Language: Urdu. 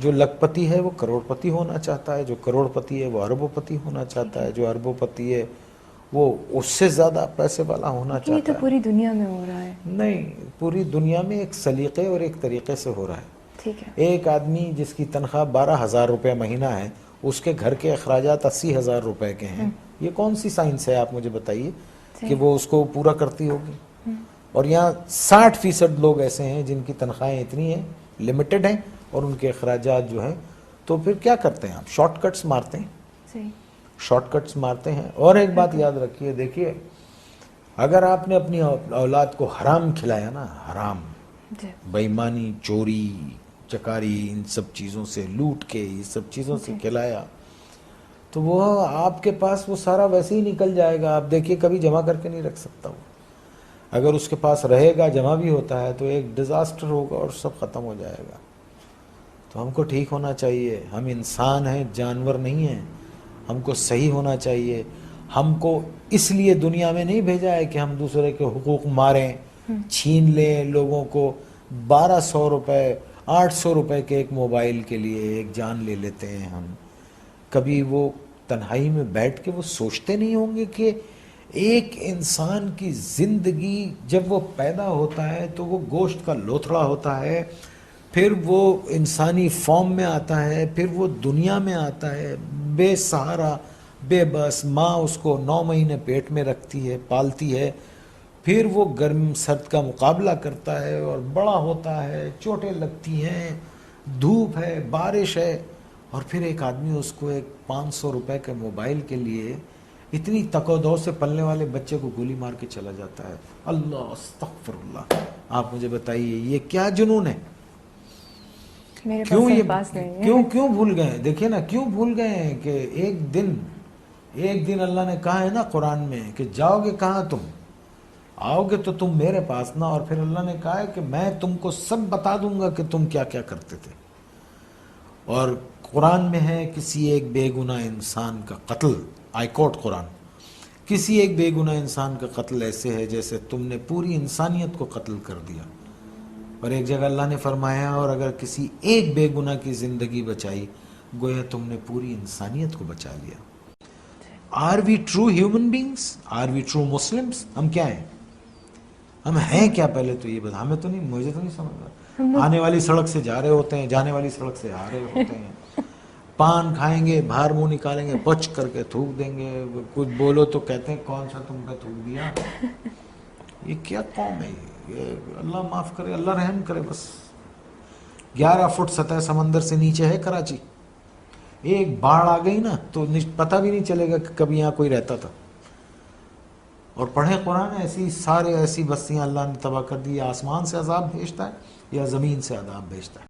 جو لکھپتی ہے وہ کروڑپتی ہونا چاہتا ہے، جو کروڑپتی ہے وہ اربوپتی ہونا چاہتا ہے، جو اربوپتی ہے وہ اس سے زیادہ پیسے والا ہونا لیکن یہ تو چاہتا ہے۔ پوری دنیا میں ہو رہا ہے۔ نہیں، پوری دنیا میں ایک سلیقے اور ایک طریقے سے ہو رہا ہے۔ ٹھیک ہے۔ ایک آدمی جس کی تنخواہ 12,000 روپے مہینہ ہے، اس کے گھر کے اخراجات 80,000 روپے کے ہیں، یہ کون سی سائنس ہے آپ مجھے بتائیے کہ وہ اس کو پورا کرتی ہوگی؟ اور یہاں 60% لوگ ایسے ہیں جن کی تنخواہیں اتنی ہیں، لمیٹڈ ہیں، اور ان کے اخراجات جو ہیں، تو پھر کیا کرتے ہیں آپ؟ شارٹ کٹس مارتے ہیں، صحیح۔ شارٹ کٹس مارتے ہیں۔ اور ایک بات یاد رکھیے، دیکھیے اگر آپ نے اپنی اولاد کو حرام کھلایا نا، حرام، جی بے ایمانی، چوری، چکاری، ان سب چیزوں سے، لوٹ کے یہ سب چیزوں سے کھلایا، تو وہ آپ کے پاس وہ سارا ویسے ہی نکل جائے گا۔ آپ دیکھیے کبھی جمع کر کے نہیں رکھ سکتا وہ، اگر اس کے پاس رہے گا، جمع بھی ہوتا ہے، تو ایک ڈیزاسٹر ہوگا اور سب ختم ہو جائے گا۔ تو ہم کو ٹھیک ہونا چاہیے، ہم انسان ہیں، جانور نہیں ہیں، ہم کو صحیح ہونا چاہیے۔ ہم کو اس لیے دنیا میں نہیں بھیجا ہے کہ ہم دوسرے کے حقوق ماریں، چھین لیں لوگوں کو۔ 1200 روپے، 800 روپے کے ایک موبائل کے لیے ایک جان لے لیتے ہیں ہم۔ کبھی وہ تنہائی میں بیٹھ کے وہ سوچتے نہیں ہوں گے کہ ایک انسان کی زندگی جب وہ پیدا ہوتا ہے تو وہ گوشت کا لوتھڑا ہوتا ہے، پھر وہ انسانی فارم میں آتا ہے، پھر وہ دنیا میں آتا ہے بے سہارا، بے بس، ماں اس کو 9 مہینے پیٹ میں رکھتی ہے، پالتی ہے، پھر وہ گرم سرد کا مقابلہ کرتا ہے اور بڑا ہوتا ہے، چوٹیں لگتی ہیں، دھوپ ہے، بارش ہے، اور پھر ایک آدمی اس کو ایک 500 روپے کے موبائل کے لیے اتنی تک و دو سے پلنے والے بچے کو گولی مار کے چلا جاتا ہے۔ اللہ استغفر اللہ! آپ مجھے بتائیے یہ کیا جنون ہے؟ میرے کیوں پاس یہ پاس نہیں ہے۔ کیوں بھول گئے؟ دیکھیے نا، کیوں بھول گئے ہیں کہ ایک دن اللہ نے کہا ہے نا قرآن میں کہ جاؤ گے کہاں تم؟ آؤ گے تو تم میرے پاس نا، اور پھر اللہ نے کہا ہے کہ میں تم کو سب بتا دوں گا کہ تم کیا کیا کرتے تھے۔ اور قرآن میں ہے کسی ایک بے گناہ انسان کا قتل، آئی کوٹ قرآن، کسی ایک بے گناہ انسان کا قتل ایسے ہے جیسے تم نے پوری انسانیت کو قتل کر دیا۔ اور ایک جگہ اللہ نے فرمایا اور اگر کسی ایک بے گناہ کی زندگی بچائی گویا تم نے پوری انسانیت کو بچا لیا۔ Are we true human beings? Are we true Muslims? ہم کیا ہیں؟ ہم ہیں کیا؟ پہلے تو یہ بتا، ہمیں تو نہیں، مجھے تو نہیں سمجھ رہا۔ آنے والی سڑک سے جا رہے ہوتے ہیں، جانے والی سڑک سے آ رہے ہوتے ہیں، پان کھائیں گے، باہر منہ نکالیں گے، پچ کر کے تھوک دیں گے، کچھ بولو تو کہتے ہیں کون سا تم کا تھوک دیا۔ یہ کیا قوم ہے یہ؟ اللہ معاف کرے، اللہ رحم کرے۔ بس 11 فٹ سطح سمندر سے نیچے ہے کراچی، ایک باڑھ آ گئی نا تو پتہ بھی نہیں چلے گا کہ کبھی یہاں کوئی رہتا تھا۔ اور پڑھیں قرآن، ایسی بستیاں اللہ نے تباہ کر دی، یا آسمان سے عذاب بھیجتا ہے یا زمین سے عذاب بھیجتا ہے۔